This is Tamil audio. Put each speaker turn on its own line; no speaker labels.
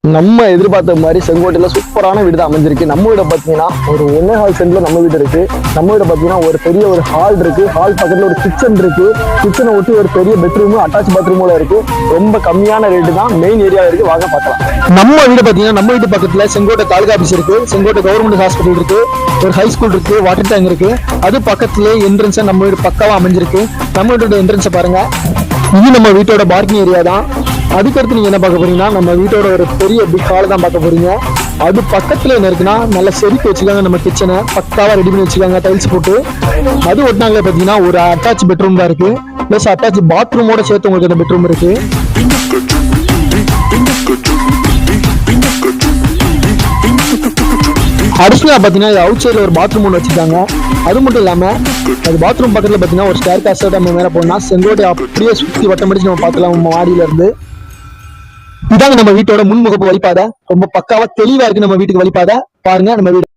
நம்ம எதிர்பார்த்த மாதிரி செங்கோட்டையில சூப்பரான வீடு தான் அமைஞ்சிருக்கு. நம்ம வீட பாத்தீங்கன்னா ஒரு 1.5 சென்ட்ல நம்ம வீடு இருக்கு. நம்ம வீட பாத்தீங்கன்னா ஒரு பெரிய ஒரு ஹால் இருக்கு. ஹால் பக்கத்துல ஒரு கிச்சன் இருக்கு. கிச்சனை ஒட்டி ஒரு பெரிய பெட்ரூம், அட்டாச் பாத்ரூமோட இருக்கு. ரொம்ப கம்மியான ரேட்டு தான், மெயின் ஏரியா இருக்கு. வாங்க பார்க்கலாம். நம்ம வீடு பாத்தீங்கன்னா நம்ம வீட்டு பக்கத்துல செங்கோட்டை தாலுகா ஆபீஸ் இருக்கு, செங்கோட்டை கவர்மெண்ட் ஹாஸ்பிட்டல் இருக்கு, ஒரு ஹை ஸ்கூல் இருக்கு, வாட்டர் டேங்க் இருக்கு. அது பக்கத்துல என்ட்ரன்ஸா நம்ம வீடு பக்காவா அமைஞ்சிருக்கு. நம்ம வீட்டோட என்ட்ரன்ஸை பாருங்க. இது நம்ம வீட்டோட பார்க்கிங் ஏரியா தான். அதுக்கடுத்து நீங்க என்ன பார்க்க போறீங்கன்னா நம்ம வீட்டோட ஒரு பெரிய பிக் ஹால் தான் பார்க்க போறீங்க. அது பக்கத்துல என்ன இருக்குன்னா நல்ல செதுக்கி வச்சுக்காங்க. நம்ம கிச்சனை பக்காவா ரெடி பண்ணி வச்சுக்காங்க டைல்ஸ் போட்டு. அது ஒட்டினாங்களே பாத்தீங்கன்னா ஒரு அட்டாச் பெட்ரூம் தான் இருக்கு, பிளஸ் அட்டாச் பாத்ரூமோட சேர்த்து உங்களுக்கு அந்த பெட்ரூம் இருக்கு. அடிஷனலா பாத்தீங்கன்னா அவுட் சைட்ல ஒரு பாத்ரூம் ஒன்று வச்சிருக்காங்க. அது மட்டும் இல்லாம அது பாத்ரூம் பக்கத்துல பாத்தீங்கன்னா ஒரு ஸ்டேர் காஸ்ட் நம்ம மேல போனா செங்கோட்டை அப்படியே சுத்தி வட்டம் அடிச்சு நம்ம பார்க்கலாம் நம்ம மாடியில இருந்து. இதாங்க நம்ம வீட்டோட முன்முகப்பு வழிபாதை. ரொம்ப பக்காவா தெளிவா இருக்கு நம்ம வீட்டுக்கு வழிபாதை. பாருங்க நம்ம வீடு.